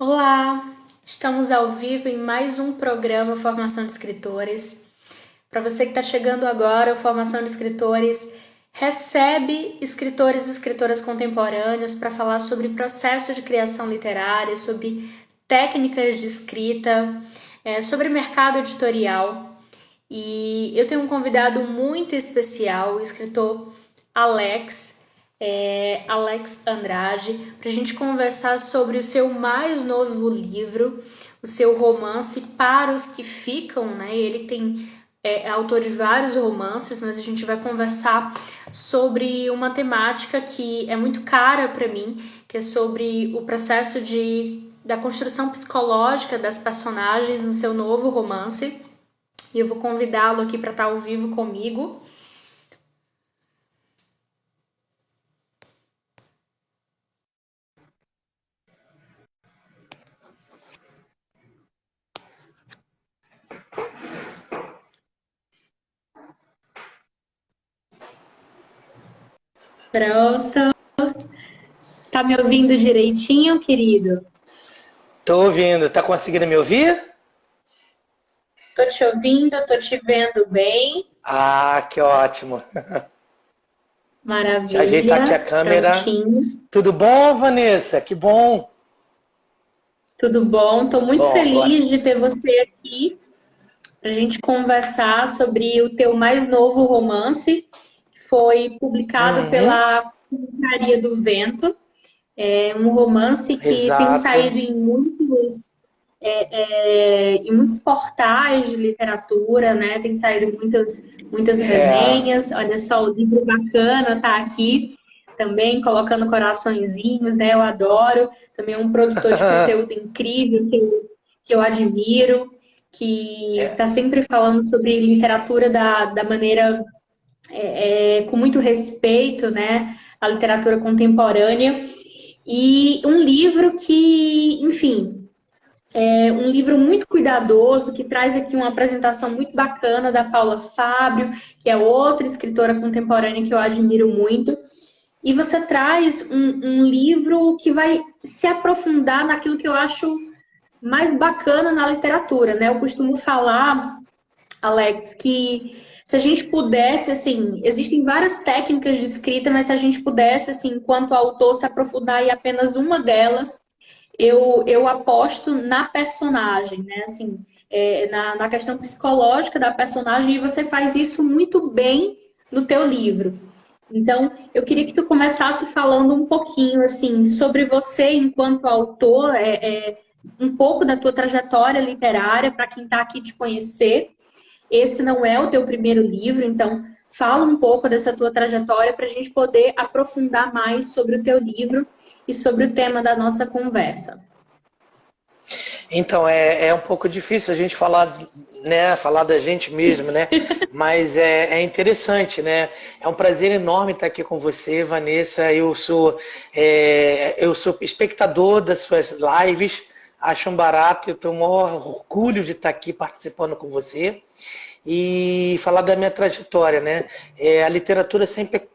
Olá, estamos ao vivo em mais um programa Formação de Escritores. Para você que está chegando agora, o Formação de Escritores recebe escritores e escritoras contemporâneos para falar sobre processo de criação literária, sobre técnicas de escrita, sobre mercado editorial. E eu tenho um convidado muito especial, o escritor Alex, Alex Andrade, para a gente conversar sobre o seu mais novo livro, o seu romance Para os que Ficam, né? Ele é autor de vários romances, mas a gente vai conversar sobre uma temática que é muito cara para mim, que é sobre o processo da construção psicológica das personagens no seu novo romance. E eu vou convidá-lo aqui para estar ao vivo comigo. Pronto. Tá me ouvindo direitinho, querido? Tô ouvindo, tá conseguindo me ouvir? Tô te ouvindo, tô te vendo bem. Ah, que ótimo. Deixa eu ajeitar aqui a Maravilha. câmera. Prontinho. Tudo bom, Vanessa? Que bom. Tudo bom? Tô muito Bom, agora. feliz de ter você aqui pra gente conversar sobre o teu mais novo romance, que foi publicado Uhum, pela Confraria do Vento. É um romance que tem exato. saído em muitos portais de literatura, né? Tem saído muitas É, resenhas. Olha só, o livro bacana tá aqui também, colocando coraçõezinhos, né? Eu adoro. Também é um produtor de conteúdo incrível que eu admiro, que está sempre falando sobre literatura da maneira com muito respeito, né? A literatura contemporânea. E um livro que, enfim, um livro muito cuidadoso, que traz aqui uma apresentação muito bacana da Paula Fábio, que é outra escritora contemporânea que eu admiro muito. E você traz um livro que vai se aprofundar naquilo que eu acho mais bacana na literatura, né? Eu costumo falar, Alex, que se a gente pudesse, assim, existem várias técnicas de escrita, mas se a gente pudesse, assim, enquanto autor, se aprofundar em apenas uma delas, eu aposto na personagem, né? Assim, na questão psicológica da personagem, e você faz isso muito bem no teu livro. Então, eu queria que tu começasse falando um pouquinho, assim, sobre você enquanto autor, um pouco da tua trajetória literária, para quem está aqui te conhecer. Esse não é o teu primeiro livro, então fala um pouco dessa tua trajetória para a gente poder aprofundar mais sobre o teu livro e sobre o tema da nossa conversa. então é um pouco difícil a gente falar, né, falar da gente mesmo, né? Mas é interessante, né? É um prazer enorme estar aqui com você, Vanessa. Eu sou espectador das suas lives, acho um barato, eu tenho o maior orgulho de estar aqui participando com você. E falar da minha trajetória, né? A literatura sempre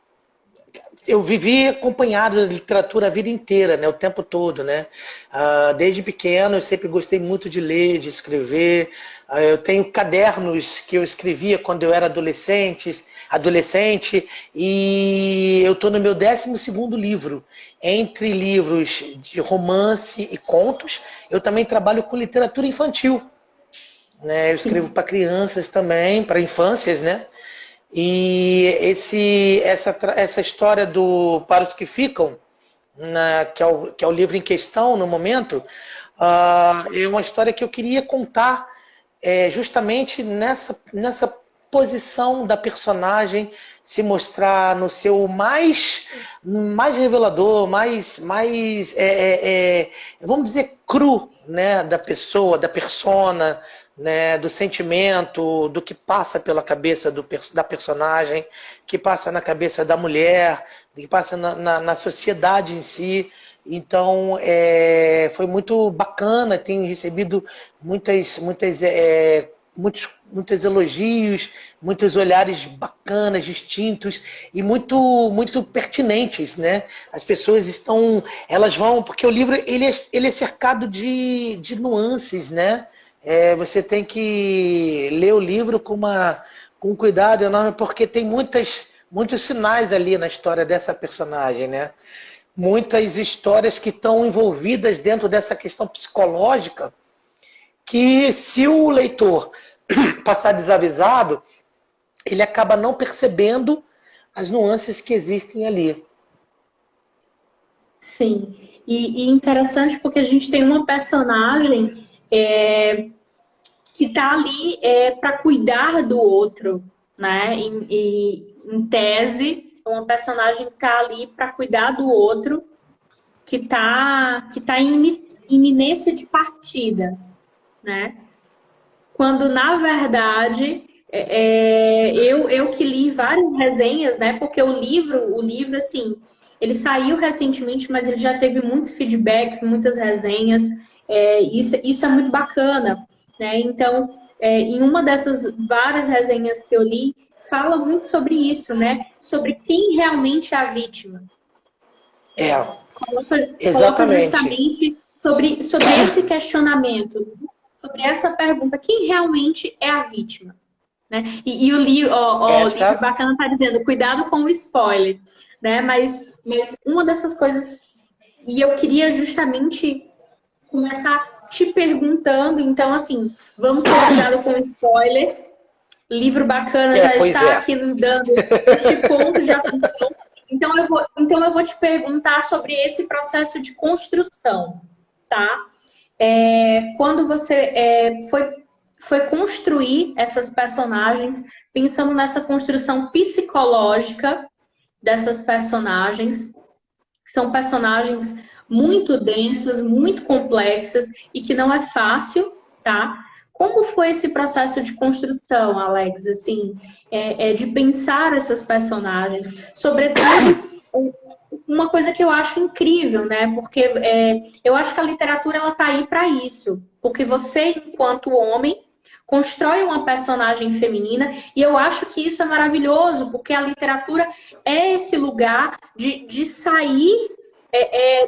eu vivi acompanhado da literatura a vida inteira, né, o tempo todo, né? Desde pequeno eu sempre gostei muito de ler, de escrever. Eu tenho cadernos que eu escrevia quando eu era adolescente, e eu estou no meu 12º livro. Entre livros de romance e contos, eu também trabalho com literatura infantil, né? Eu escrevo Sim. para crianças também, para infâncias, né? E essa história do Para os que Ficam, que é o livro em questão no momento, é uma história que eu queria contar justamente nessa posição da personagem se mostrar no seu mais revelador, vamos dizer, cru, né, da pessoa, da persona, né, do sentimento, do que passa pela cabeça da personagem, que passa na cabeça da mulher, que passa na sociedade em si. Então, foi muito bacana, tenho recebido muitas muitos elogios, muitos olhares bacanas, distintos e muito pertinentes, né? As pessoas elas vão, porque o livro ele é cercado de nuances, né? Você tem que ler o livro com um cuidado enorme, porque tem muitos sinais ali na história dessa personagem, né? Muitas histórias que estão envolvidas dentro dessa questão psicológica, que se o leitor passar desavisado, ele acaba não percebendo as nuances que existem ali. Sim, e interessante porque a gente tem uma personagem que está ali para cuidar do outro, né? Em tese, uma personagem que está ali para cuidar do outro, que tá em iminência de partida, né? Quando, na verdade, eu que li várias resenhas, né? Porque o livro, assim, ele saiu recentemente, mas ele já teve muitos feedbacks, muitas resenhas. Isso é muito bacana, né? Então, em uma dessas várias resenhas que eu li, fala muito sobre isso, né? Sobre quem realmente é a vítima. Coloca Exatamente. justamente sobre esse questionamento, sobre essa pergunta, quem realmente é a vítima? Né? E o livro, o livro Essa bacana está dizendo, cuidado com o spoiler, né? Mas uma dessas coisas, e eu queria justamente começar te perguntando, então assim, vamos ter cuidado com o spoiler. Livro bacana já pois está é. aqui nos dando este ponto de atenção. Então eu vou te perguntar sobre esse processo de construção, tá? Quando você foi construir essas personagens, pensando nessa construção psicológica dessas personagens, que são personagens muito densas, muito complexas e que não é fácil, tá? Como foi esse processo de construção, Alex? Assim, de pensar essas personagens, sobretudo uma coisa que eu acho incrível, né? Porque eu acho que a literatura ela tá aí para isso, porque você, enquanto homem, constrói uma personagem feminina e eu acho que isso é maravilhoso, porque a literatura é esse lugar de sair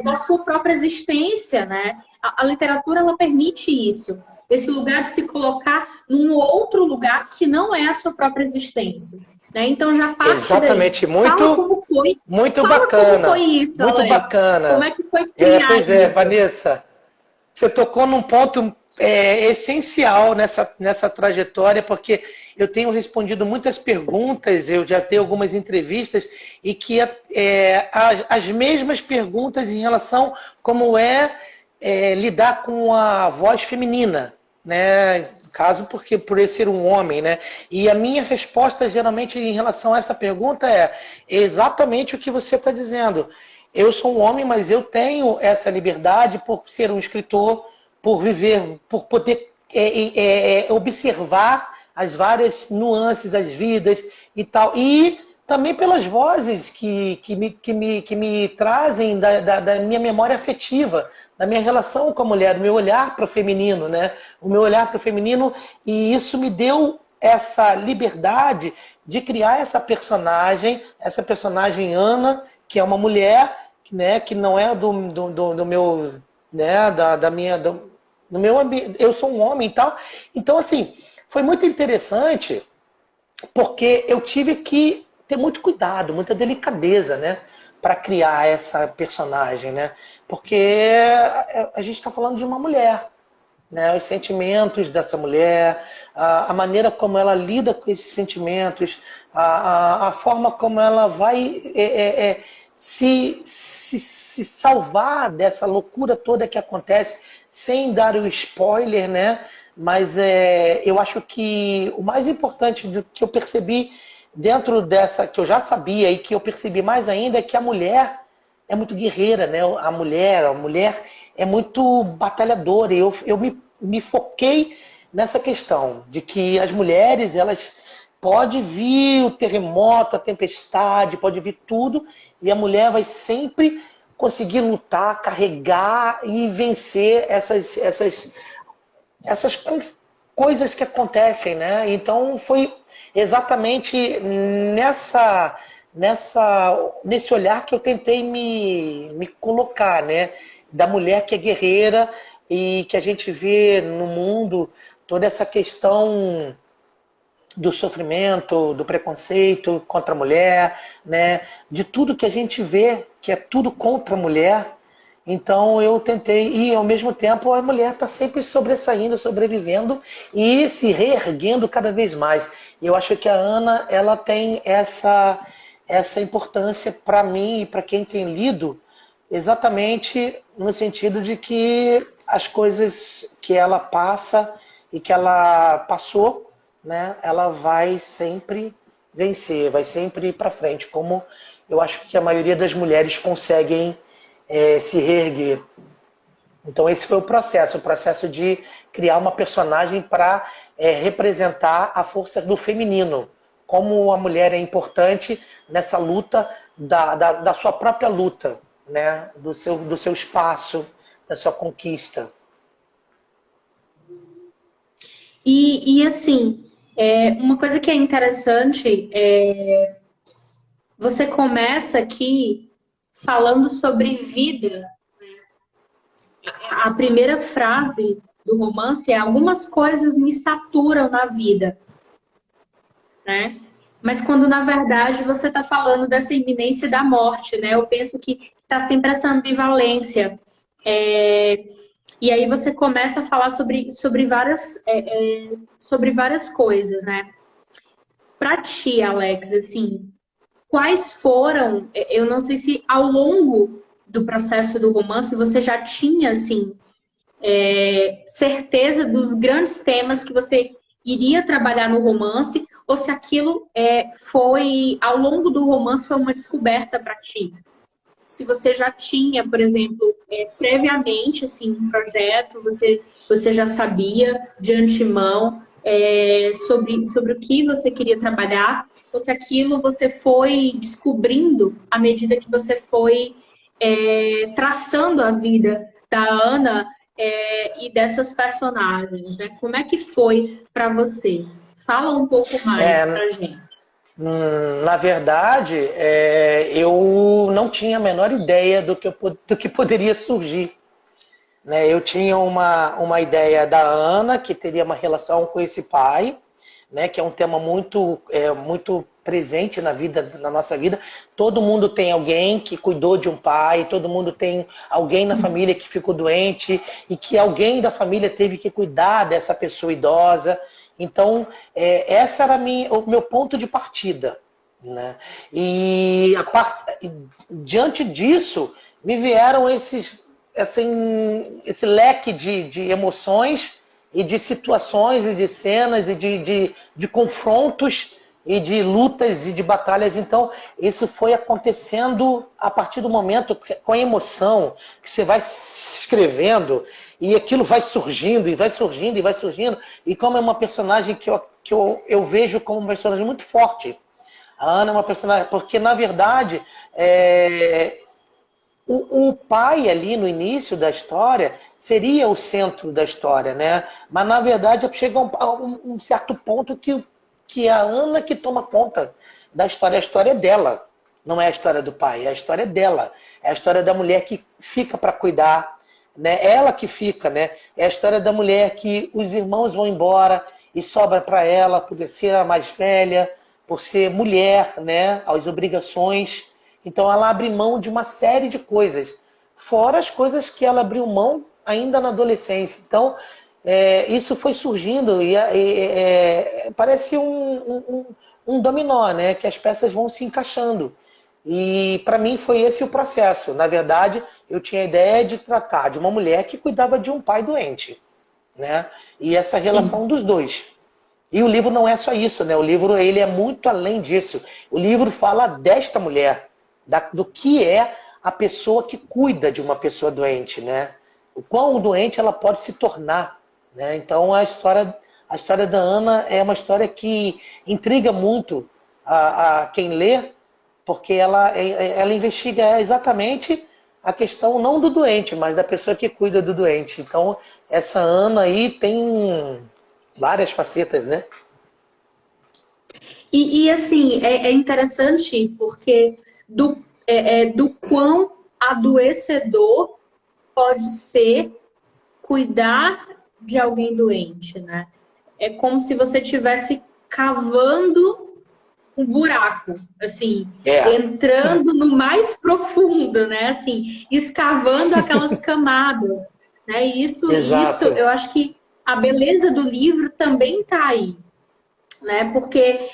da sua própria existência, né? A literatura ela permite isso, esse lugar de se colocar num outro lugar que não é a sua própria existência, né? Então já parte daí. Exatamente, Fala como foi, muito fala como foi bacana, isso, muito Alex. Como bacana. é que foi criar Pois é, isso? Vanessa, você tocou num ponto essencial nessa trajetória, porque eu tenho respondido muitas perguntas, eu já tenho algumas entrevistas, e que as mesmas perguntas em relação como lidar com a voz feminina, né? No caso, porque por eu ser um homem, né? E a minha resposta, geralmente, em relação a essa pergunta é exatamente o que você está dizendo. Eu sou um homem, mas eu tenho essa liberdade por ser um escritor, por viver, por poder observar as várias nuances das vidas e tal. E também pelas vozes que me trazem da minha memória afetiva, da minha relação com a mulher, do meu olhar para o feminino, né? O meu olhar para o feminino, e isso me deu essa liberdade de criar essa personagem Ana, que é uma mulher, né, que não é do meu, né, do meu ambiente, eu sou um homem e tal. Então, assim, foi muito interessante, porque eu tive que ter muito cuidado, muita delicadeza, né, para criar essa personagem, né? Porque a gente está falando de uma mulher, né? Os sentimentos dessa mulher, a maneira como ela lida com esses sentimentos, a forma como ela vai se salvar dessa loucura toda que acontece, sem dar o spoiler, né? Mas eu acho que o mais importante do que eu percebi dentro dessa, que eu já sabia e que eu percebi mais ainda, é que a mulher é muito guerreira, né? A mulher é muito batalhadora. E eu me foquei nessa questão de que as mulheres, elas pode vir o terremoto, a tempestade, pode vir tudo, e a mulher vai sempre conseguir lutar, carregar e vencer essas coisas que acontecem, né? Então foi exatamente nesse olhar que eu tentei me colocar, né? Da mulher que é guerreira e que a gente vê no mundo toda essa questão do sofrimento, do preconceito contra a mulher, né? De tudo que a gente vê que é tudo contra a mulher. Então eu tentei, e ao mesmo tempo a mulher está sempre sobressaindo, sobrevivendo e se reerguendo cada vez mais. E eu acho que a Ana, ela tem essa importância para mim e para quem tem lido, exatamente no sentido de que as coisas que ela passa e que ela passou, né, ela vai sempre vencer, vai sempre ir para frente, como eu acho que a maioria das mulheres conseguem se reerguer. Então esse foi o processo de criar uma personagem para representar a força do feminino, como a mulher é importante nessa luta da sua própria luta, né? do seu espaço, da sua conquista. E assim, uma coisa que é interessante você começa aqui falando sobre vida. A primeira frase do romance é: algumas coisas me saturam na vida, né? Mas quando na verdade você está falando dessa iminência da morte, né? Eu penso que está sempre essa ambivalência. E aí você começa a falar sobre várias coisas, né? Para ti, Alex, assim, quais foram? Eu não sei se ao longo do processo do romance você já tinha, assim, certeza dos grandes temas que você iria trabalhar no romance, ou se aquilo foi, ao longo do romance, foi uma descoberta para ti. Se você já tinha, por exemplo, previamente assim, um projeto, você já sabia de antemão sobre o que você queria trabalhar, ou se aquilo você foi descobrindo à medida que você foi traçando a vida da Ana e dessas personagens, né? Como é que foi para você? Fala um pouco mais para a gente. Na verdade, eu não tinha a menor ideia do que poderia surgir. Né? Eu tinha uma ideia da Ana, que teria uma relação com esse pai, né? Que é um tema muito presente na nossa vida. Todo mundo tem alguém que cuidou de um pai, todo mundo tem alguém na família que ficou doente e que alguém da família teve que cuidar dessa pessoa idosa. Então, esse era o meu ponto de partida. Né? E diante disso, me vieram esse leque de emoções e de situações e de cenas e de confrontos e de lutas e de batalhas. Então, isso foi acontecendo a partir do momento, com a emoção, que você vai escrevendo e aquilo vai surgindo, e vai surgindo, e vai surgindo. E como é uma personagem que eu vejo como uma personagem muito forte. A Ana é uma personagem... Porque, na verdade, o pai ali no início da história seria o centro da história, né? Mas, na verdade, chega a um certo ponto que é a Ana que toma conta da história. A história é dela. Não é a história do pai, é a história dela. É a história da mulher que fica para cuidar, né? Ela que fica, né? É a história da mulher que os irmãos vão embora e sobra para ela por ser a mais velha, por ser mulher, né? As obrigações. Então ela abre mão de uma série de coisas, fora as coisas que ela abriu mão ainda na adolescência. Então isso foi surgindo e parece um dominó, né? Que as peças vão se encaixando. E para mim foi esse o processo. Na verdade, eu tinha a ideia de tratar de uma mulher que cuidava de um pai doente, né? E essa relação dos dois. E o livro não é só isso, né? O livro ele é muito além disso. O livro fala desta mulher, do que é a pessoa que cuida de uma pessoa doente, né? O quão doente ela pode se tornar, né? Então a história da Ana é uma história que intriga muito a quem lê, porque ela investiga exatamente a questão não do doente, mas da pessoa que cuida do doente. Então essa Ana aí tem várias facetas, né? Assim, é interessante porque do quão adoecedor pode ser cuidar de alguém doente, né? É como se você estivesse cavando um buraco, assim, É, entrando no mais profundo, né? Assim, escavando aquelas camadas, né? E isso, exato. eu acho que a beleza do livro também está aí, né? Porque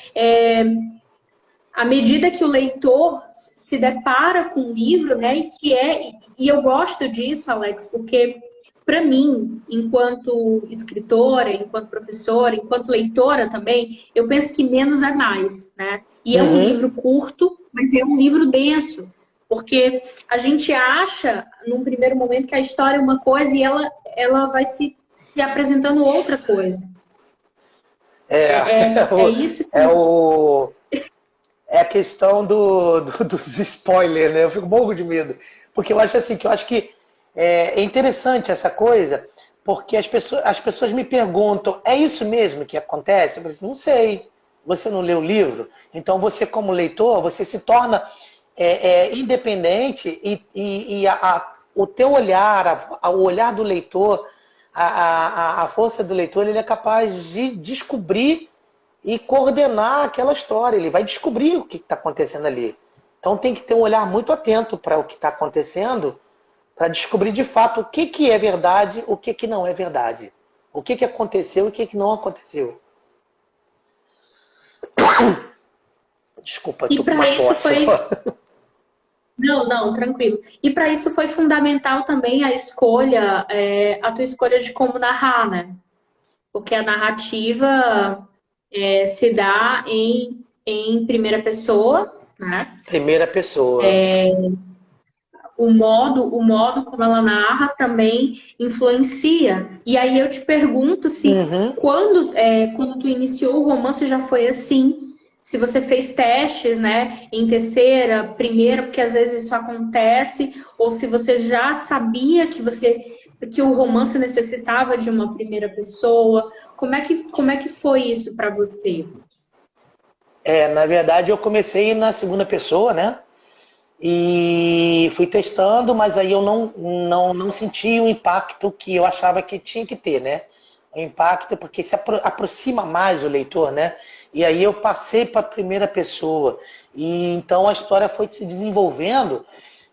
à medida que o leitor se depara com o livro, né? E eu gosto disso, Alex, porque para mim, enquanto escritora, enquanto professora, enquanto leitora também, eu penso que menos é mais, né? E é um Uhum. livro curto, mas é um livro denso, porque a gente acha, num primeiro momento, que a história é uma coisa e ela vai se apresentando outra coisa. É, É isso é, que. é a questão dos spoilers, né? Eu fico morro de medo. Porque eu acho assim, que eu acho que é interessante essa coisa, porque as pessoas me perguntam, é isso mesmo que acontece? Eu falo assim, não sei. Você não leu o livro? Então você, como leitor, você se torna independente o teu olhar, o olhar do leitor, a força do leitor, ele é capaz de descobrir e coordenar aquela história. Ele vai descobrir o que está acontecendo ali. Então tem que ter um olhar muito atento para o que está acontecendo, para descobrir de fato o que, que é verdade, o que, que não é verdade. O que, que aconteceu e o que, que não aconteceu. Desculpa, E tô com para uma isso tosse foi. agora. Não, não, tranquilo. E para isso foi fundamental também a tua escolha de como narrar, né? Porque a narrativa se dá em primeira pessoa, né? Primeira pessoa. O modo como ela narra também influencia. E aí eu te pergunto se Uhum. quando tu iniciou o romance já foi assim. Se você fez testes, né, em terceira, primeira, porque às vezes isso acontece, ou se você já sabia que o romance necessitava de uma primeira pessoa. Como é que foi isso para você? Na verdade, eu comecei na segunda pessoa, né? E fui testando, mas aí eu não senti o impacto que eu achava que tinha que ter, né? O impacto porque se aproxima mais o leitor, né? E aí eu passei para a primeira pessoa. E então a história foi se desenvolvendo.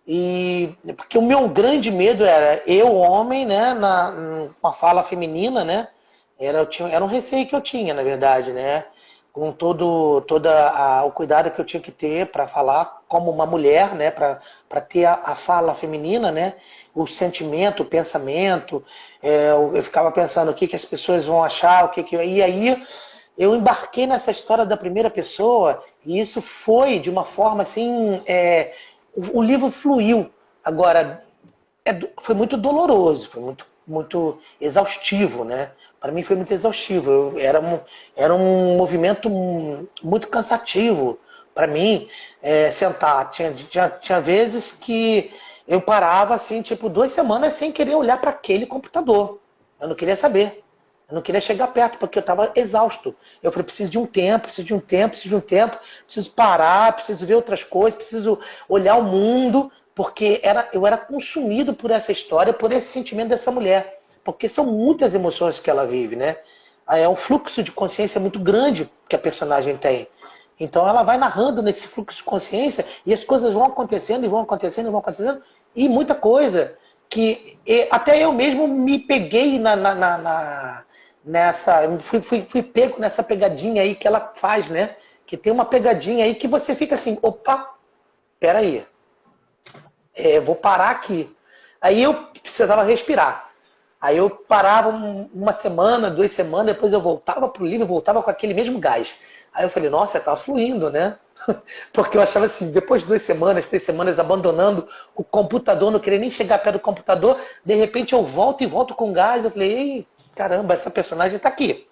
E porque o meu grande medo era eu, homem, né? Com a fala feminina, né? Era um receio que eu tinha, na verdade, né? Com o cuidado que eu tinha que ter para falar como uma mulher, né? Para ter a fala feminina, né? O sentimento, o pensamento. Eu ficava pensando o que, que as pessoas vão achar, o que que. E aí eu embarquei nessa história da primeira pessoa e isso foi de uma forma assim. O livro fluiu. Agora, foi muito doloroso, foi muito exaustivo, né? Para mim foi muito exaustivo. Era um movimento muito cansativo para mim sentar. Tinha vezes que eu parava assim, tipo, 2 semanas sem querer olhar para aquele computador. Eu não queria saber. Eu não queria chegar perto, porque eu estava exausto. Eu falei, preciso de um tempo, preciso de um tempo, preciso de um tempo, preciso parar, preciso ver outras coisas, preciso olhar o mundo, porque eu era consumido por essa história, por esse sentimento dessa mulher. Porque são muitas emoções que ela vive, né? É um fluxo de consciência muito grande que a personagem tem. Então ela vai narrando nesse fluxo de consciência e as coisas vão acontecendo e vão acontecendo e vão acontecendo. E muita coisa que até eu mesmo me peguei nessa. Fui pego nessa pegadinha aí que ela faz, né? Que tem uma pegadinha aí que você fica assim, opa, peraí, vou parar aqui. Aí eu precisava respirar. Aí eu parava uma semana, 2 semanas, depois eu voltava pro livro, voltava com aquele mesmo gás. Aí eu falei, nossa, tá fluindo, né? Porque eu achava assim, depois de 2 semanas, 3 semanas, abandonando o computador, não queria nem chegar perto do computador, de repente eu volto e volto com gás. Eu falei, ei, caramba, essa personagem tá aqui.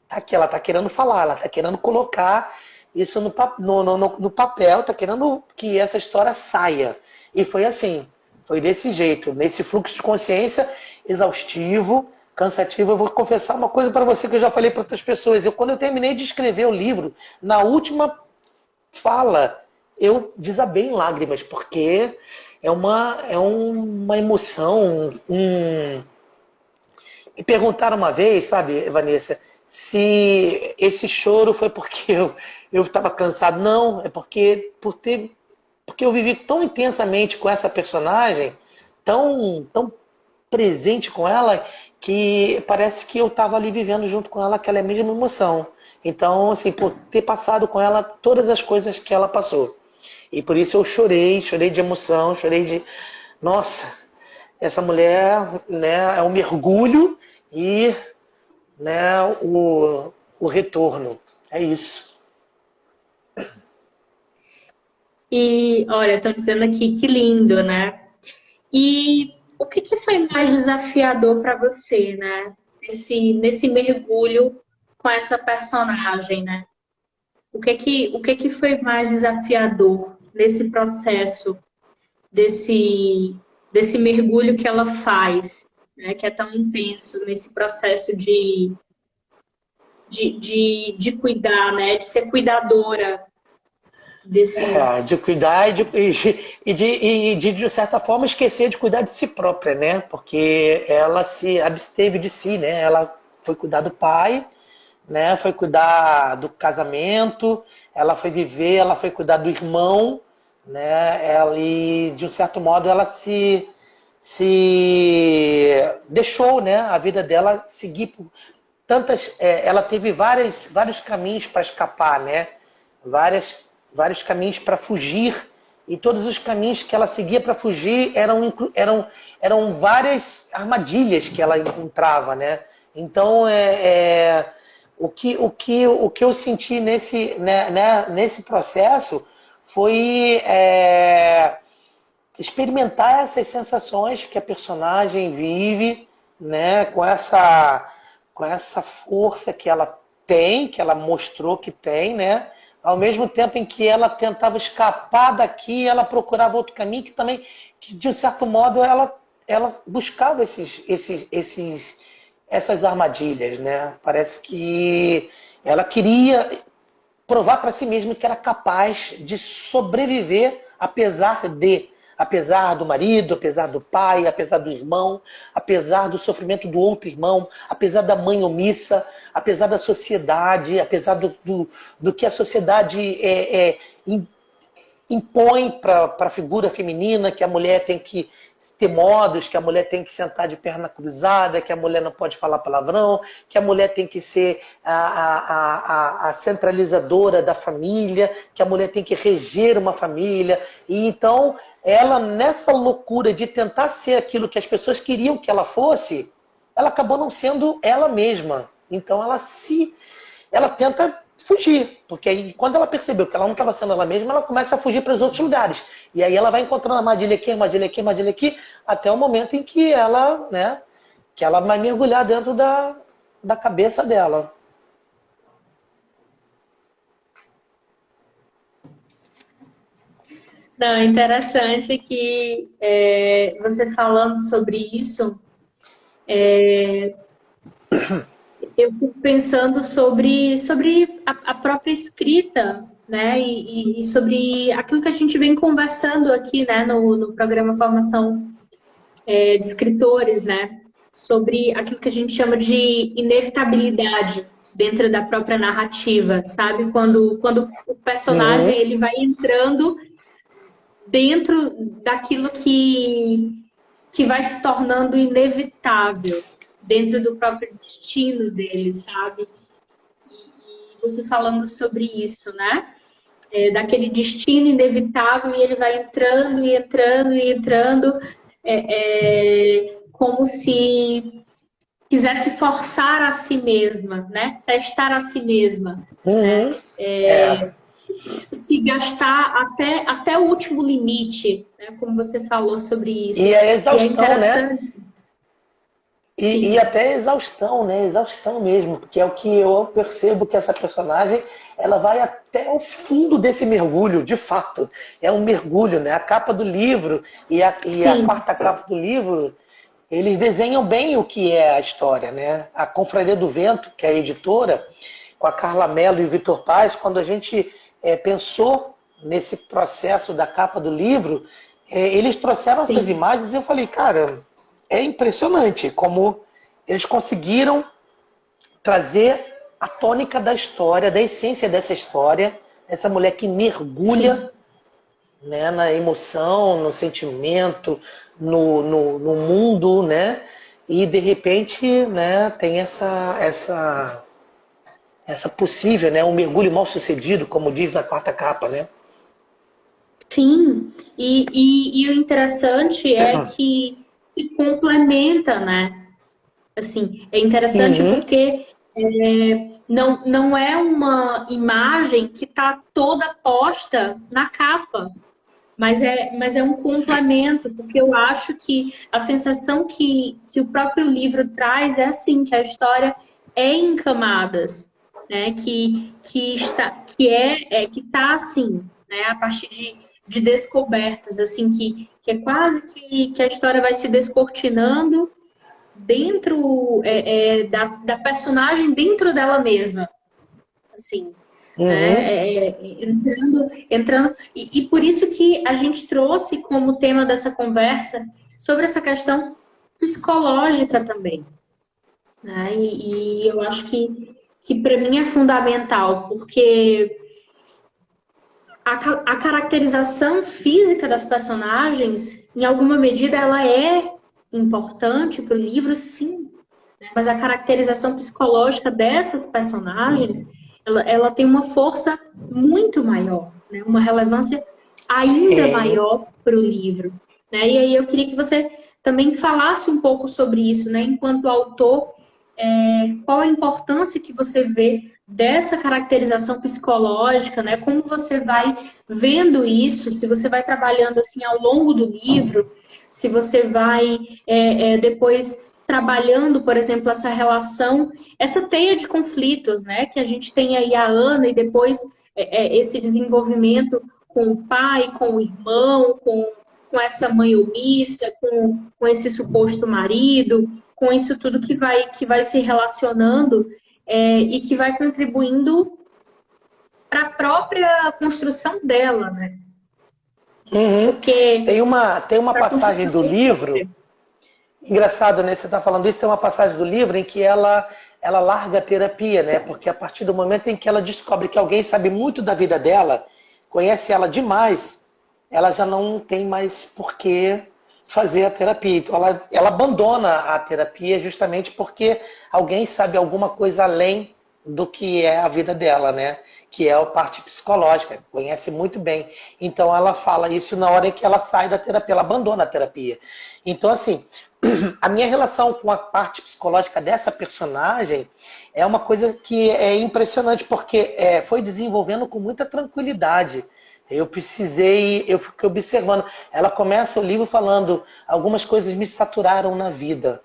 Tá aqui, ela tá querendo falar, ela tá querendo colocar isso no papel, tá querendo que essa história saia. E foi assim, foi desse jeito, nesse fluxo de consciência exaustivo, cansativo. Eu vou confessar uma coisa para você que eu já falei para outras pessoas. Quando eu terminei de escrever o livro, na última fala, eu desabei em lágrimas, porque é uma emoção. Me perguntaram uma vez, sabe, Vanessa, se esse choro foi porque eu estava cansado. Não, é porque eu vivi tão intensamente com essa personagem, tão presente com ela, que parece que eu estava ali vivendo junto com ela aquela mesma emoção. Então, assim, por ter passado com ela todas as coisas que ela passou. E por isso eu chorei de emoção, chorei de... Nossa, essa mulher, né, é um mergulho e, né, o retorno. É isso. E olha, estão dizendo aqui que lindo, né? E o que que foi mais desafiador para você, né? Nesse mergulho com essa personagem, né? O que que foi mais desafiador nesse processo, desse mergulho que ela faz, né? Que é tão intenso nesse processo de cuidar, né? De ser cuidadora De desses. cuidar de certa forma, esquecer de cuidar de si própria, né? Porque ela se absteve de si, né? Ela foi cuidar do pai, né? Foi cuidar do casamento, ela foi viver, ela foi cuidar do irmão, né? Ela, e, de um certo modo, ela se deixou, né? A vida dela seguir por tantas... ela teve vários caminhos para escapar, né? Vários caminhos para fugir, e todos os caminhos que ela seguia para fugir eram várias armadilhas que ela encontrava, né? Então, o que eu senti nesse processo foi experimentar essas sensações que a personagem vive, né? Com essa força que ela tem, que ela mostrou que tem, né? Ao mesmo tempo em que ela tentava escapar daqui, ela procurava outro caminho que também, que de um certo modo, ela buscava essas armadilhas, né? Parece que ela queria provar para si mesma que era capaz de sobreviver apesar do marido, apesar do pai, apesar do irmão, apesar do sofrimento do outro irmão, apesar da mãe omissa, apesar da sociedade, apesar do que a sociedade impõe para a figura feminina, que a mulher tem que ter modos, que a mulher tem que sentar de perna cruzada, que a mulher não pode falar palavrão, que a mulher tem que ser a centralizadora da família, que a mulher tem que reger uma família. E então, ela, nessa loucura de tentar ser aquilo que as pessoas queriam que ela fosse, ela acabou não sendo ela mesma. Então, ela tenta fugir, porque aí quando ela percebeu que ela não estava sendo ela mesma, ela começa a fugir para os outros lugares. E aí ela vai encontrando armadilha aqui, armadilha aqui, armadilha aqui, até o momento em que ela, né, que ela vai mergulhar dentro da cabeça dela. Não, é interessante que você falando sobre isso, eu fico pensando sobre a própria escrita, né? E sobre aquilo que a gente vem conversando aqui, né? No programa Formação de Escritores, né? Sobre aquilo que a gente chama de inevitabilidade dentro da própria narrativa, sabe? Quando o personagem Uhum. ele vai entrando dentro daquilo que vai se tornando inevitável dentro do próprio destino dele, sabe? E você falando sobre isso, né? Daquele destino inevitável, e ele vai entrando e entrando e entrando, como se quisesse forçar a si mesma, né? Testar a si mesma, né? Uhum. É. Se gastar até o último limite, né? Como você falou sobre isso. E a E é exaustão, né? interessante. E Sim, até exaustão, né? Exaustão mesmo, porque é o que eu percebo que essa personagem, ela vai até o fundo desse mergulho, de fato. É um mergulho, né? A capa do livro e a sim. quarta capa do livro, eles desenham bem o que é a história, né? A Confraria do Vento, que é a editora, com a Carla Mello e o Vitor Paz, quando a gente pensou nesse processo da capa do livro, eles trouxeram essas Sim, imagens e eu falei, cara, é impressionante como eles conseguiram trazer a tônica da história, da essência dessa história, essa mulher que mergulha, sim. né, na emoção, no sentimento, no mundo, né? E de repente, né, tem essa possível, né, um mergulho mal sucedido, como diz na quarta capa, né? Sim, e o interessante é que complementa, né? Assim, é interessante Uhum, porque não é uma imagem que está toda posta na capa, mas é um complemento, porque eu acho que a sensação que o próprio livro traz é assim, que a história é em camadas, né? Que está assim, né? A partir de descobertas, assim, que é quase que a história vai se descortinando dentro da personagem dentro dela mesma, assim, uhum, né? Entrando e por isso que a gente trouxe como tema dessa conversa sobre essa questão psicológica também, né? E eu acho que para mim é fundamental, porque a caracterização física das personagens, em alguma medida, ela é importante para o livro, sim, né? Mas a caracterização psicológica dessas personagens, ela tem uma força muito maior, né? Uma relevância ainda sim. maior para o livro, né? E aí eu queria que você também falasse um pouco sobre isso, né? Enquanto autor, qual a importância que você vê dessa caracterização psicológica, né? Como você vai vendo isso, se você vai trabalhando assim ao longo do livro, se você vai depois trabalhando, por exemplo, essa relação, essa teia de conflitos, né? Que a gente tem aí a Ana e depois esse desenvolvimento com o pai, com o irmão, com essa mãe omissa, com esse suposto marido, com isso tudo que vai se relacionando e que vai contribuindo para a própria construção dela, né? Uhum. Porque Tem uma para a passagem construção do da livro, história. engraçado, né? Você está falando isso, tem uma passagem do livro em que ela larga a terapia, né? Porque a partir do momento em que ela descobre que alguém sabe muito da vida dela, conhece ela demais, ela já não tem mais por que fazer a terapia. Então ela abandona a terapia justamente porque alguém sabe alguma coisa além do que é a vida dela, né? Que é a parte psicológica, conhece muito bem. Então ela fala isso na hora que ela sai da terapia, ela abandona a terapia. Então, assim, a minha relação com a parte psicológica dessa personagem é uma coisa que é impressionante, porque foi desenvolvendo com muita tranquilidade. Eu fiquei observando. Ela começa o livro falando: algumas coisas me saturaram na vida.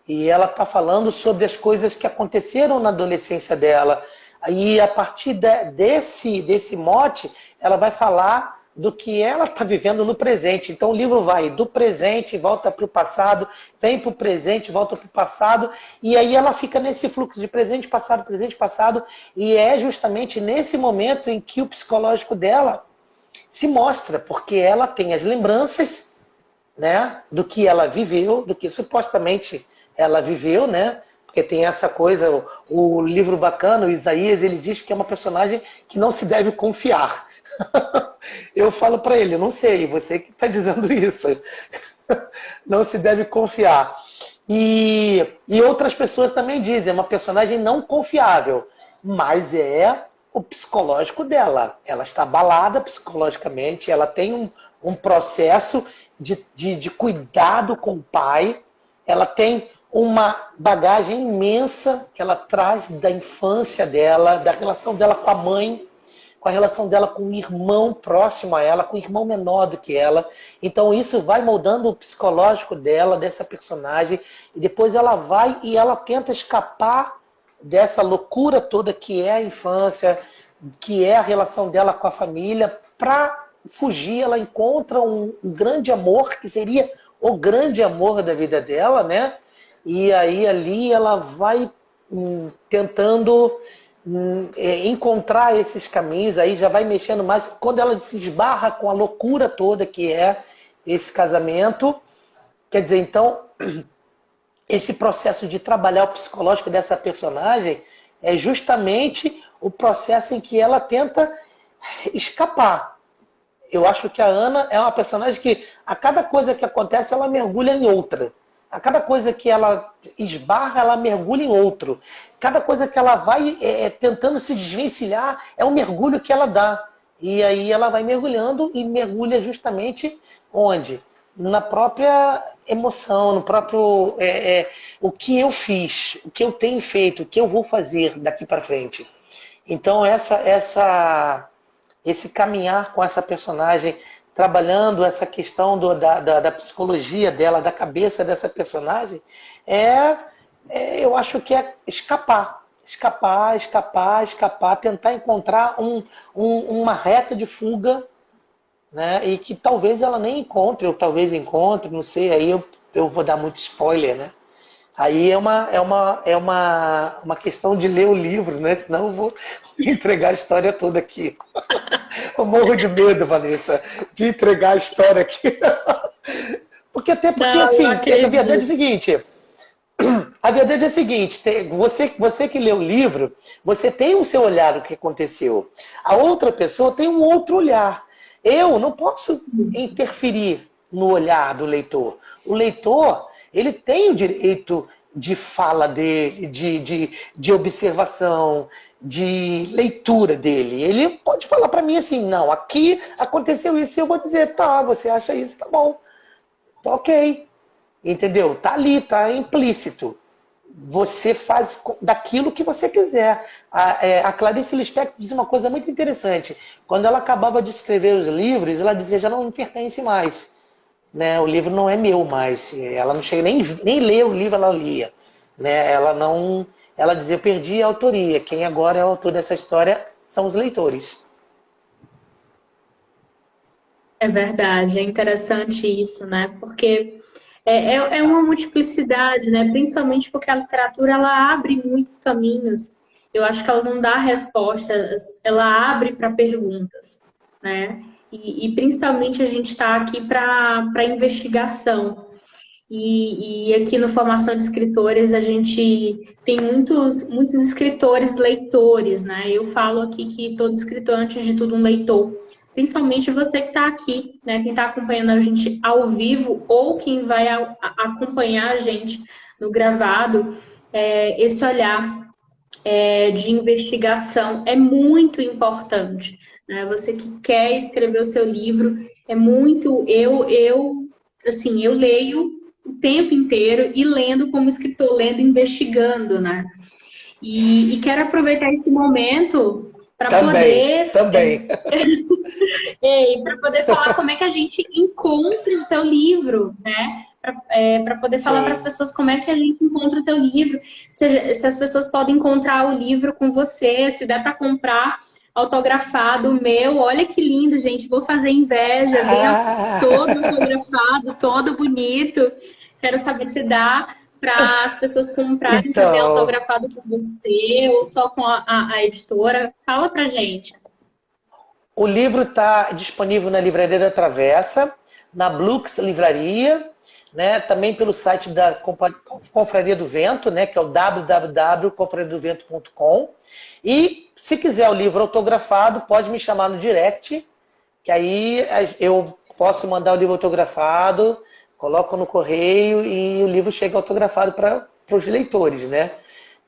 E ela está falando sobre as coisas que aconteceram na adolescência dela. E a partir desse mote, ela vai falar do que ela está vivendo no presente. Então o livro vai do presente, volta para o passado, vem para o presente, volta para o passado, e aí ela fica nesse fluxo de presente, passado, e é justamente nesse momento em que o psicológico dela se mostra, porque ela tem as lembranças, né, do que ela viveu, do que supostamente ela viveu, né? Porque tem essa coisa, o livro bacana, o Isaías, ele diz que é uma personagem que não se deve confiar. Eu falo para ele, não sei, você que está dizendo isso. Não se deve confiar. E outras pessoas também dizem, é uma personagem não confiável, mas é o psicológico dela. Ela está abalada psicologicamente, ela tem um processo de cuidado com o pai, ela tem uma bagagem imensa que ela traz da infância dela, da relação dela com a mãe, com a relação dela com o irmão próximo a ela, com o irmão menor do que ela. Então isso vai moldando o psicológico dela, dessa personagem, e depois ela vai e ela tenta escapar dessa loucura toda que é a infância, que é a relação dela com a família, para fugir, ela encontra um grande amor que seria o grande amor da vida dela, né? E aí ali ela vai tentando encontrar esses caminhos, aí já vai mexendo mais. Quando ela se esbarra com a loucura toda que é esse casamento, quer dizer, então, esse processo de trabalhar o psicológico dessa personagem é justamente o processo em que ela tenta escapar. Eu acho que a Ana é uma personagem que, a cada coisa que acontece, ela mergulha em outra. A cada coisa que ela esbarra, ela mergulha em outro. Cada coisa que ela vai tentando se desvencilhar, é um mergulho que ela dá. E aí ela vai mergulhando e mergulha justamente onde? Na própria emoção, no próprio o que eu fiz, o que eu tenho feito, o que eu vou fazer daqui para frente. Então esse caminhar com essa personagem, trabalhando essa questão da psicologia dela, da cabeça dessa personagem, eu acho que é escapar. Escapar, tentar encontrar uma reta de fuga, né? E que talvez ela nem encontre, ou talvez encontre, não sei, aí eu vou dar muito spoiler, né? Aí é uma questão de ler o livro, né? Senão eu vou entregar a história toda aqui. Eu morro de medo, Vanessa, de entregar a história aqui. Porque Não, eu assim, acredito. a verdade é a seguinte, você que lê o livro, você tem o seu olhar do que aconteceu. A outra pessoa tem um outro olhar. Eu não posso interferir no olhar do leitor. O leitor, ele tem o direito de fala dele, de observação, de leitura dele. Ele pode falar para mim assim, não, aqui aconteceu isso e eu vou dizer, tá, você acha isso, tá bom, tá ok. Entendeu? Tá ali, tá implícito. Você faz daquilo que você quiser. A Clarice Lispector diz uma coisa muito interessante. Quando ela acabava de escrever os livros, ela dizia, já não me pertence mais. Né? O livro não é meu mais. Ela não chega nem ler o livro, ela lia. Né? Ela dizia, eu perdi a autoria. Quem agora é o autor dessa história são os leitores. É verdade, é interessante isso, né? Porque é uma multiplicidade, né? Principalmente porque a literatura ela abre muitos caminhos. Eu acho que ela não dá respostas, ela abre para perguntas, né? E principalmente a gente está aqui para investigação. E aqui no Formação de Escritores a gente tem muitos escritores leitores, né? Eu falo aqui que todo escritor, é, antes de tudo, um leitor. Principalmente você que está aqui, né? Quem está acompanhando a gente ao vivo ou quem vai acompanhar a gente no gravado, esse olhar de investigação é muito importante, né? Você que quer escrever o seu livro, é muito... assim, eu leio o tempo inteiro e lendo como escritor, lendo, investigando, né? E quero aproveitar esse momento para poder Também. para poder falar como é que a gente encontra o teu livro, né? Para poder falar para as Sim. pessoas como é que a gente encontra o teu livro, se as pessoas podem encontrar o livro com você, se der para comprar autografado o meu, olha que lindo, gente, vou fazer inveja, venha todo autografado, todo bonito. Quero saber se dá para as pessoas comprarem também Então, autografado com você ou só com a editora. Fala pra gente. o livro está disponível na Livraria da Travessa, na Blux Livraria, né? Também pelo site da Confraria do Vento, né? Que é o www.confrariadovento.com. E se quiser o livro autografado, pode me chamar no direct, que aí eu posso mandar o livro autografado, coloco no correio e o livro chega autografado para os leitores, né?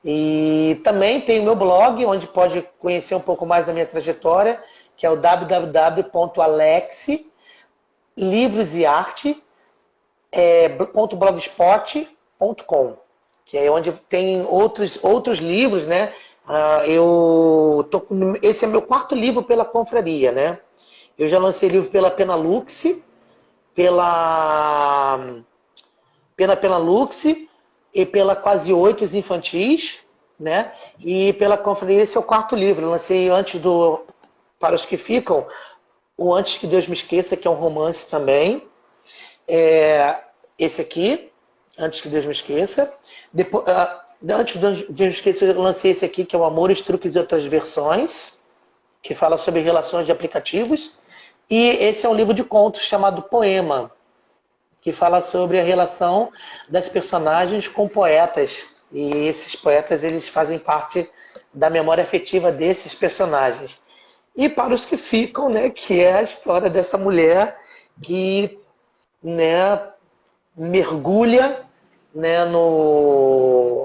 E também tem o meu blog, onde pode conhecer um pouco mais da minha trajetória, que é o www.alexlivresarte.blogspot.com, que é onde tem outros livros, né? Esse é meu quarto livro pela Confraria, né? Eu já lancei livro pela Penalux, pela Penalux e pela Quase Oito, os infantis, né? E pela Confraria, esse é o quarto livro. Eu lancei para os que ficam, o Antes que Deus Me Esqueça, que é um romance também. esse aqui, Antes que Deus Me Esqueça. Depois, antes que Deus Me Esqueça, eu lancei esse aqui, que é o Amores, Truques e Outras Versões, que fala sobre relações de aplicativos. E esse é um livro de contos chamado Poema, que fala sobre a relação das personagens com poetas. E esses poetas, eles fazem parte da memória afetiva desses personagens. E para os que ficam, né, que é a história dessa mulher que, né, mergulha, né,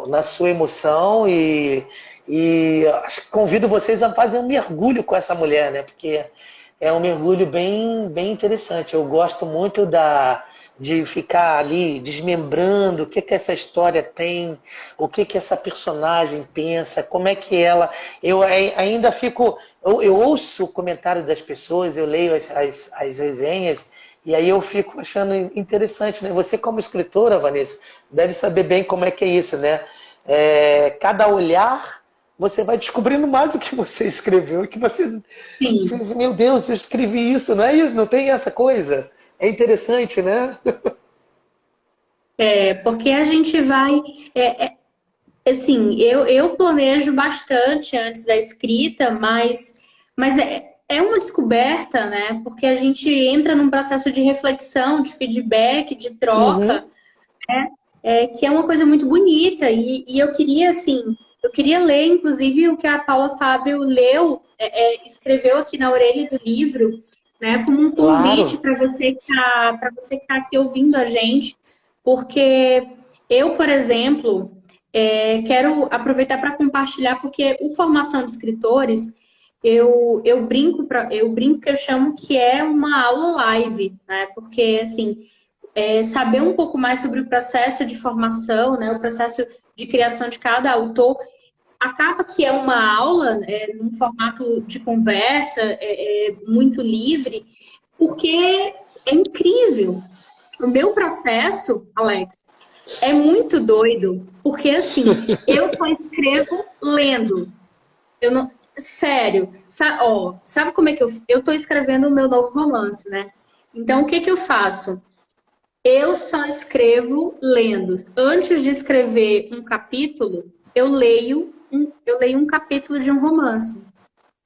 na sua emoção e convido vocês a fazer um mergulho com essa mulher, né, porque é um mergulho bem interessante. Eu gosto muito de ficar ali desmembrando o que essa história tem, o que essa personagem pensa, como é que ela... Eu ainda fico... Eu ouço o comentário das pessoas, eu leio as resenhas, e aí eu fico achando interessante, né? Você como escritora, Vanessa, deve saber bem como é que é isso, né? Cada olhar, você vai descobrindo mais o que você escreveu, que você... Sim. Meu Deus, eu escrevi isso, não é? Não tem essa coisa? É interessante, né? Porque a gente vai... assim, eu planejo bastante antes da escrita, mas é uma descoberta, né? Porque a gente entra num processo de reflexão, de feedback, de Uhum. troca, que é uma coisa muito bonita. E eu queria, assim, eu queria ler, inclusive, o que a Paula Fábio leu, escreveu aqui na orelha do livro, né? Como um convite Claro. para você que tá aqui ouvindo a gente, porque eu, por exemplo, quero aproveitar para compartilhar, porque o Formação de Escritores, eu brinco que eu chamo que é uma aula live, né? Porque, assim, saber um pouco mais sobre o processo de formação, né? O processo de criação de cada autor, acaba que é uma aula, num formato de conversa, muito livre, porque é incrível. O meu processo, Alex, é muito doido, porque assim, eu só escrevo lendo. Eu não, sério, sabe como é que eu tô escrevendo o meu novo romance, né? Então, o que que eu faço? Eu só escrevo lendo. Antes de escrever um capítulo, eu leio um capítulo de um romance.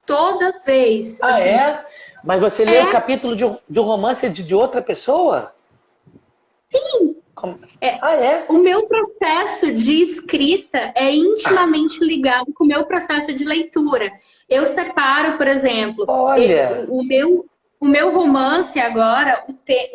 Toda vez, Ah, assim, é? Mas você lê o é, capítulo de um romance de outra pessoa? Como- é Ah, é? o meu processo de escrita é intimamente ligado com o meu processo de leitura. Eu separo, por exemplo, Olha. o meu romance agora,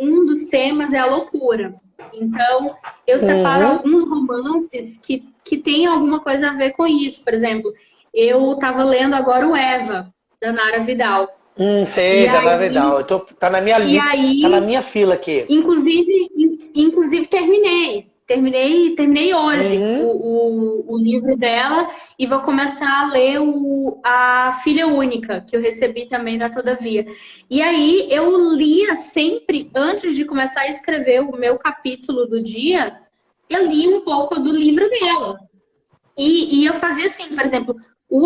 um dos temas é a loucura. Então, eu separo Uhum. alguns romances que têm alguma coisa a ver com isso. Por exemplo, eu estava lendo agora o Eva, da Nara Vidal. E Sei, da aí, Navidad. Tá na minha e tá na aí minha fila aqui. Inclusive terminei hoje Uhum. o livro dela e vou começar a ler a Filha Única, que eu recebi também da Todavia. E aí eu lia sempre, antes de começar a escrever o meu capítulo do dia, eu li um pouco do livro dela. E eu fazia assim, por exemplo,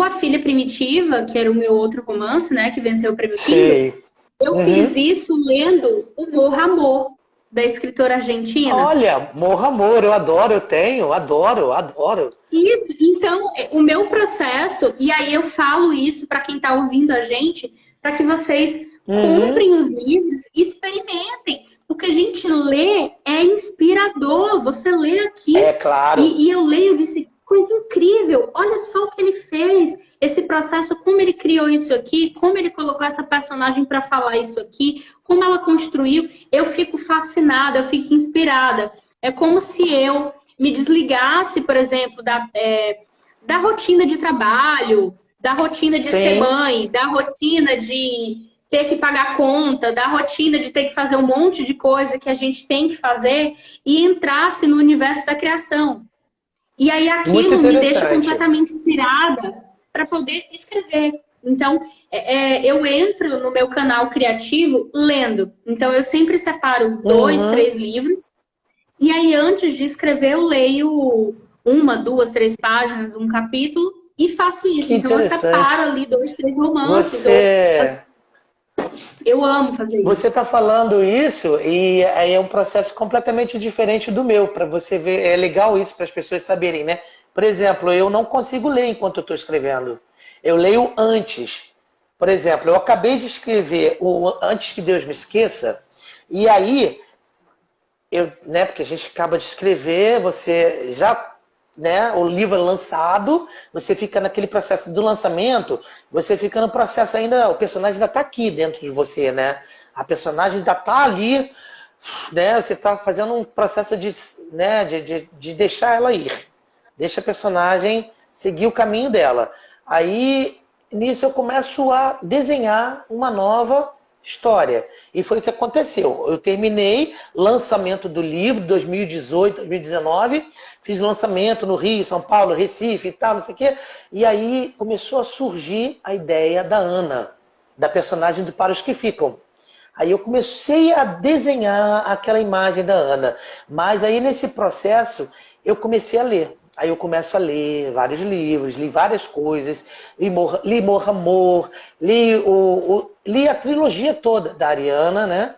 A Filha Primitiva, que era o meu outro romance, né, que venceu o Prêmio Kindle, Sei. eu fiz Uhum. isso lendo O Morra Amor, da escritora argentina. Olha, Morro Amor, eu adoro, eu tenho, adoro, adoro. Isso, então, o meu processo, e aí eu falo isso para quem está ouvindo a gente, para que vocês Uhum. comprem os livros e experimentem. Porque a gente lê, é inspirador. Você lê É aqui claro. e eu leio e disse, coisa incrível, olha só o que ele fez, esse processo, como ele criou isso aqui, como ele colocou essa personagem para falar isso aqui, como ela construiu. Eu fico fascinada, eu fico inspirada. É como se eu me desligasse, por exemplo, da rotina de trabalho, da rotina de ser Sim, mãe, da rotina de ter que pagar conta, da rotina de ter que fazer um monte de coisa que a gente tem que fazer e entrasse no universo da criação. E aí muito aquilo me deixa interessante. completamente inspirada para poder escrever. Então, eu entro no meu canal criativo lendo. Então, eu sempre separo dois, Uhum. três livros e aí, antes de escrever, eu leio uma, duas, três páginas, um capítulo e faço isso. Que Então, eu separo interessante. ali dois, três romances. Ou... Você Eu amo fazer Você isso. está falando isso e aí é um processo completamente diferente do meu, para você ver. É legal isso para as pessoas saberem, né? Por exemplo, eu não consigo ler enquanto eu estou escrevendo. Eu leio antes. Por exemplo, eu acabei de escrever o Antes que Deus Me Esqueça, e aí né, porque a gente acaba de escrever, você já, né, o livro é lançado, você fica naquele processo do lançamento, você fica no processo ainda, o personagem ainda está aqui dentro de você, né? A personagem ainda está ali, né? Você está fazendo um processo de, né, de deixar ela ir. Deixa a personagem seguir o caminho dela. Aí, nisso eu começo a desenhar uma nova história. E foi o que aconteceu. Eu terminei lançamento do livro 2018, 2019, fiz lançamento no Rio, São Paulo, Recife e tal, não sei o quê. E aí começou a surgir a ideia da Ana, da personagem do Para os que Ficam. Aí eu comecei a desenhar aquela imagem da Ana. Mas aí nesse processo eu comecei a ler. Aí eu começo a ler vários livros, li várias coisas, li Morra-Amor, li a trilogia toda da Ariana, né?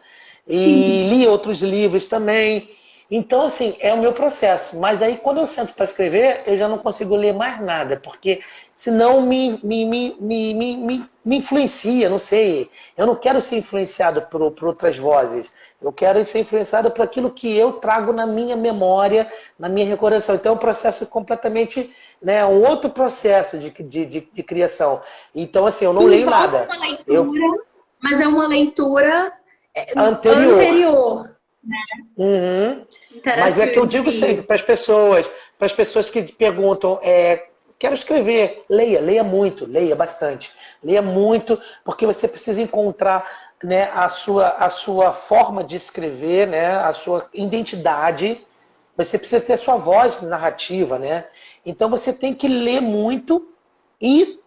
E li outros livros também. Então, assim, é o meu processo. Mas aí, quando eu sento para escrever, eu já não consigo ler mais nada, porque senão me influencia, não sei. Eu não quero ser influenciado por outras vozes. Eu quero ser influenciado por aquilo que eu trago na minha memória, na minha recordação. Então, é um processo completamente, né, um outro processo de criação. Então, assim, eu Que não leio envolve nada. uma Eu leitura, mas é uma leitura anterior. anterior. Uhum. Mas é que eu Interessante digo sempre isso. para as pessoas que perguntam, quero escrever, leia muito, leia bastante, leia muito, porque você precisa encontrar, né, a sua forma de escrever, né, a sua identidade. Você precisa ter a sua voz narrativa, né? Então você tem que ler muito e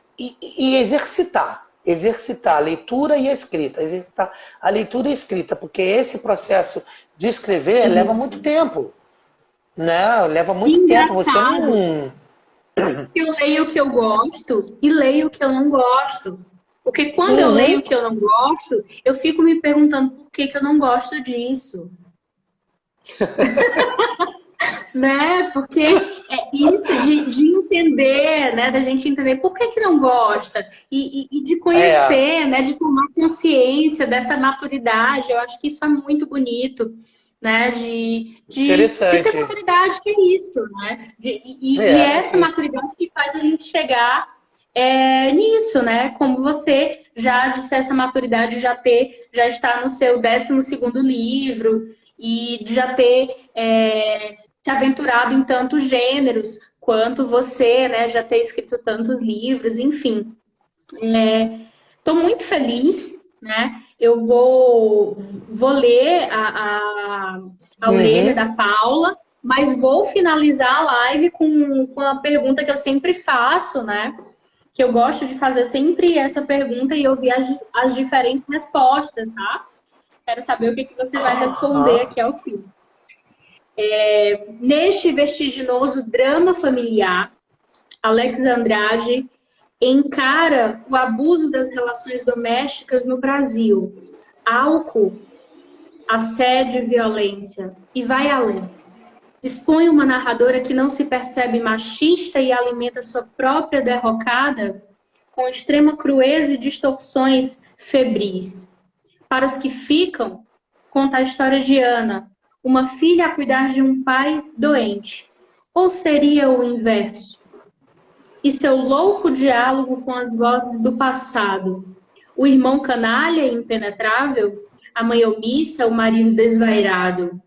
exercitar. Exercitar a leitura e a escrita. Exercitar a leitura e a escrita, porque esse processo de escrever leva muito Isso. tempo. Né? Leva muito tempo. Você Engraçado não. que eu leio o que eu gosto e leio o que eu não gosto. Porque quando eu leio Uhum. o que eu não gosto, eu fico me perguntando por que que eu não gosto disso. Né? Porque é isso de entender, né? Da gente entender por que que não gosta e de É, conhecer, né? De tomar consciência dessa maturidade. Eu acho que isso é muito bonito, né? De ter interessante. maturidade, que é isso, né? E é essa É, maturidade que faz a gente chegar nisso, né? Como você já disse, essa maturidade já está no seu 12º livro e de já ter se aventurado em tantos gêneros quanto você, né? Já ter escrito tantos livros, enfim. Estou muito feliz, né? Eu vou ler a orelha uhum. da Paula, mas vou finalizar a live com a pergunta que eu sempre faço, né? Que eu gosto de fazer sempre essa pergunta e ouvir as diferentes respostas, tá? Quero saber o que você vai responder Aham. aqui ao fim. Neste vertiginoso drama familiar, Alex Andrade encara o abuso das relações domésticas no Brasil, álcool, assédio e violência, e vai além. Expõe uma narradora que não se percebe machista e alimenta sua própria derrocada com extrema crueza e distorções febris. Para os que ficam, conta a história de Ana, uma filha a cuidar de um pai doente. Ou seria o inverso? E seu louco diálogo com as vozes do passado. O irmão canalha e impenetrável, a mãe omissa, o marido desvairado.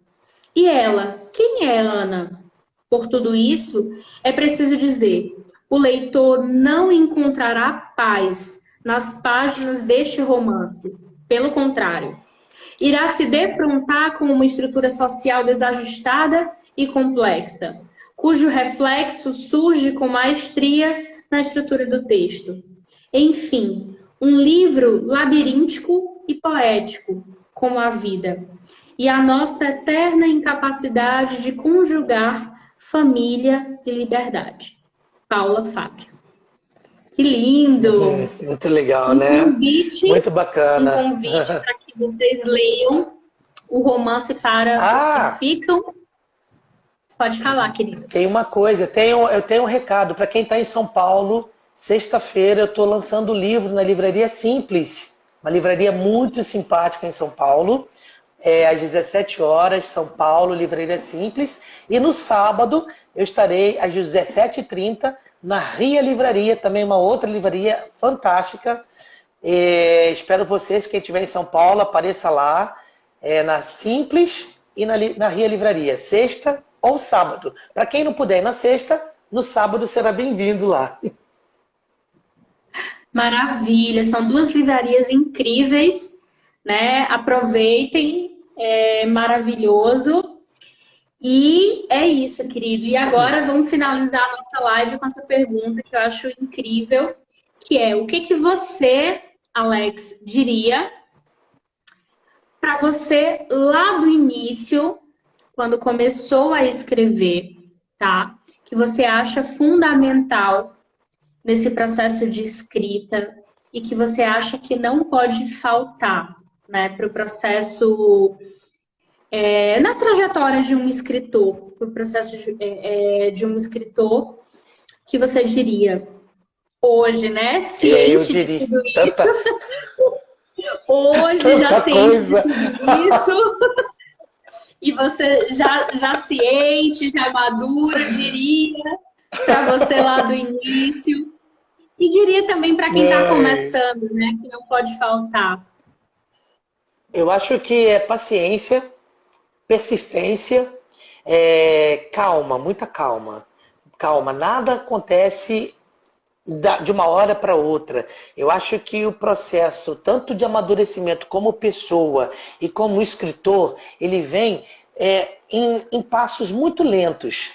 E ela, quem é Ana? Por tudo isso, é preciso dizer: o leitor não encontrará paz nas páginas deste romance. Pelo contrário, irá se defrontar com uma estrutura social desajustada e complexa, cujo reflexo surge com maestria na estrutura do texto. Enfim, um livro labiríntico e poético, como a vida, e a nossa eterna incapacidade de conjugar família e liberdade. Paula Fábio. Que lindo! Muito legal, Um né? convite, Muito um bacana. convite para que vocês leiam o romance para os que Ah, ficam. Pode falar, querido. tem uma coisa, eu tenho um recado para quem está em São Paulo. Sexta-feira eu estou lançando o livro na Livraria Simples, uma livraria muito simpática em São Paulo. Às 17 horas, São Paulo, Livraria Simples. E no sábado eu estarei às 17h30 na Ria Livraria, também uma outra livraria fantástica. Espero vocês, quem estiver em São Paulo, apareça lá, na Simples e na Ria Livraria, sexta ou sábado. Para quem não puder ir na sexta, no sábado será bem-vindo lá. Maravilha, são duas livrarias incríveis, né? Aproveitem, é maravilhoso. E é isso, querido. E agora vamos finalizar a nossa live com essa pergunta que eu acho incrível, que é: o que que você, Alex, diria para você lá do início, quando começou a escrever, tá? Que você acha fundamental nesse processo de escrita e que você acha que não pode faltar, né, para o processo, na trajetória de um escritor, para o processo de um escritor, que você diria hoje, né, Eu ciente de diria tudo isso, tanta, hoje já tanta ciente de coisa. tudo isso, e você já ciente, já maduro, diria para você lá do início. E diria também para quem está É, começando, né, que não pode faltar. eu acho que é paciência, persistência, calma, muita calma. Calma, nada acontece de uma hora para outra. Eu acho que o processo, tanto de amadurecimento como pessoa e como escritor, ele vem em passos muito lentos.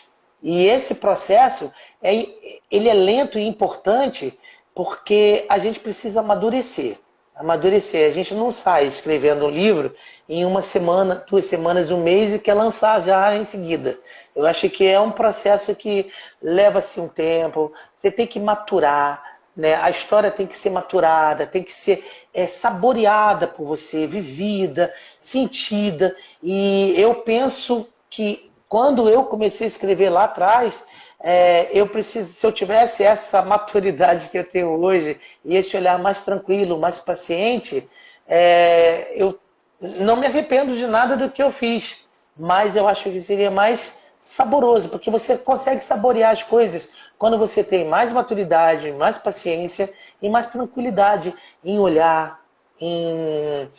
E esse processo, ele é lento e importante porque a gente precisa amadurecer. Amadurecer. A gente não sai escrevendo um livro em uma semana, 2 semanas, um mês e quer lançar já em seguida. Eu acho que é um processo que leva-se um tempo, você tem que maturar, né? A história tem que ser maturada, tem que ser saboreada por você, vivida, sentida. E eu penso que quando eu comecei a escrever lá atrás, se eu tivesse essa maturidade que eu tenho hoje e esse olhar mais tranquilo, mais paciente, eu não me arrependo de nada do que eu fiz, mas eu acho que seria mais saboroso, porque você consegue saborear as coisas quando você tem mais maturidade, mais paciência e mais tranquilidade em olhar, em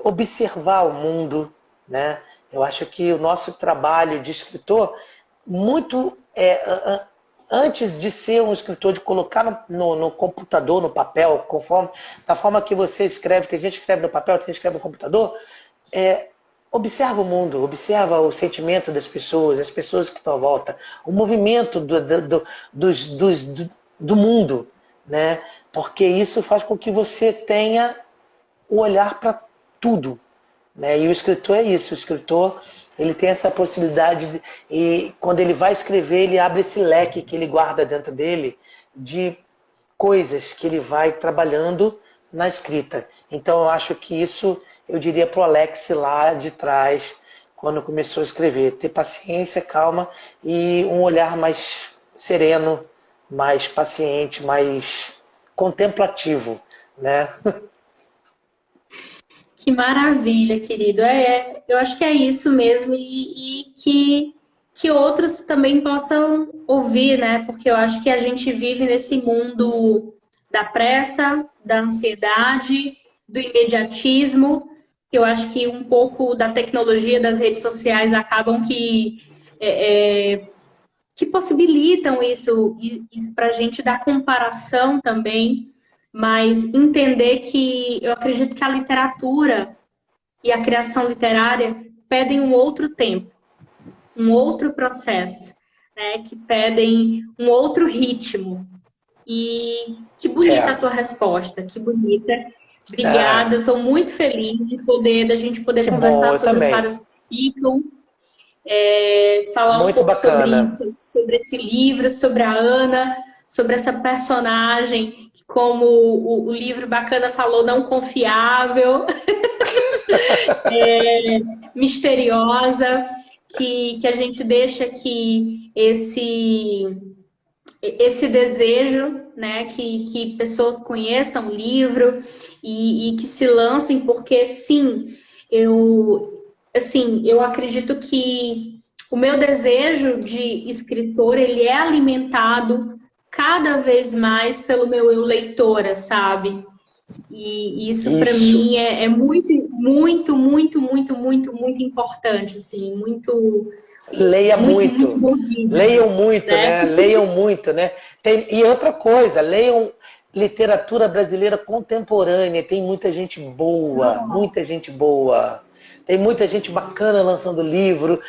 observar o mundo, né? Eu acho que o nosso trabalho de escritor, muito antes de ser um escritor, de colocar no computador, no papel, conforme da forma que você escreve, tem gente que escreve no papel, tem gente que escreve no computador, observa o mundo, observa o sentimento das pessoas, as pessoas que estão à volta, o movimento do mundo, né? Porque isso faz com que você tenha o olhar para tudo, né? E o escritor é isso, o escritor ele tem essa possibilidade e quando ele vai escrever, ele abre esse leque que ele guarda dentro dele de coisas que ele vai trabalhando na escrita. Então eu acho que isso eu diria para o Alex lá de trás, quando começou a escrever, ter paciência, calma e um olhar mais sereno, mais paciente, mais contemplativo, né? Que maravilha, querido. Eu acho que é isso mesmo e que outros também possam ouvir, né? Porque eu acho que a gente vive nesse mundo da pressa, da ansiedade, do imediatismo. Que eu acho que um pouco da tecnologia das redes sociais acabam que possibilitam isso para a gente da comparação também, mas entender que eu acredito que a literatura e a criação literária pedem um outro tempo, um outro processo, né, que pedem um outro ritmo. E que bonita a É, tua resposta, que bonita. Obrigada, é, eu estou muito feliz da gente poder que bom, conversar eu sobre o também. Para os que Ficam, falar um Muito pouco sobre bacana. isso, sobre esse livro, sobre a Ana, sobre essa personagem que, como o livro bacana falou, não confiável, misteriosa, que a gente deixa que esse desejo, né, que pessoas conheçam o livro e que se lancem, porque sim, eu acredito que o meu desejo de escritor, ele é alimentado cada vez mais pelo meu eu leitora, sabe? E isso para Isso. mim é muito, muito, muito, muito, muito, muito importante, assim, Leia muito, muito muito. envolvida, Leiam muito, né? né? Leiam muito, né? E outra coisa, leiam literatura brasileira contemporânea. Tem muita gente boa, muita Nossa. gente boa. Tem muita gente bacana lançando livro.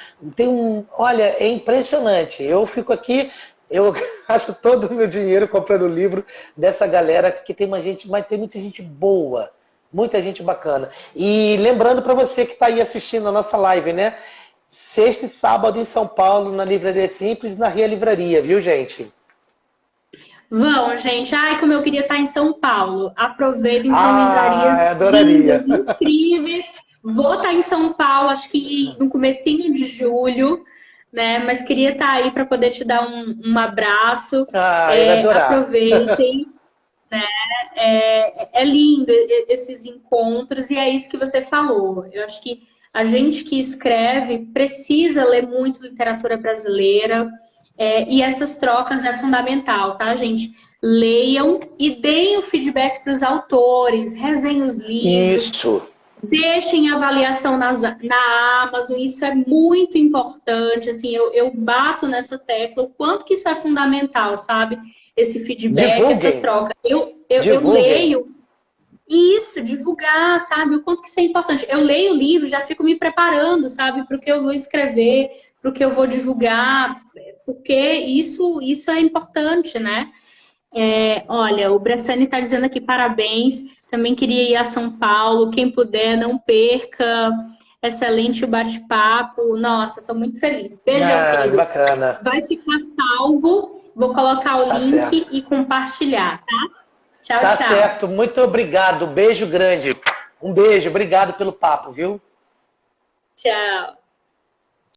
Olha, é impressionante. Eu fico aqui, eu gasto todo o meu dinheiro comprando livro dessa galera, porque tem uma gente, mas tem muita gente boa, muita gente bacana. E lembrando para você que está aí assistindo a nossa live, né? Sexta e sábado em São Paulo, na Livraria Simples, na Ria Livraria, viu, gente? Vão, gente. Ai, como eu queria estar em São Paulo. Aproveitem, são livrarias Ah, adoraria. lindas, incríveis. Vou estar em São Paulo, acho que no comecinho de julho, né? Mas queria estar aí para poder te dar um abraço. Ah, eu ia adorar. Aproveitem. É lindo esses encontros e é isso que você falou. Eu acho que a gente que escreve precisa ler muito literatura brasileira e essas trocas é fundamental, tá, gente? Leiam e deem o feedback para os autores, resenhem os livros, Isso. deixem avaliação na Amazon, isso é muito importante. Assim, eu bato nessa tecla, o quanto que isso é fundamental, sabe? Esse feedback, essa Divulguem. troca. Eu Divulguem. leio isso, divulgar, sabe? O quanto que isso é importante. Eu leio o livro, já fico me preparando, sabe? Para o que eu vou escrever, para o que eu vou divulgar, porque isso é importante, né? Olha, o Bressani está dizendo aqui parabéns. Também queria ir a São Paulo. Quem puder, não perca. Excelente o bate-papo. Nossa, estou muito feliz. Beijão, Ah, querido. bacana. Vai ficar salvo. Vou colocar o Tá certo. link e compartilhar, tá? Tchau, Tá tchau. certo. Muito obrigado. Beijo grande. Um beijo. Obrigado pelo papo, viu? Tchau.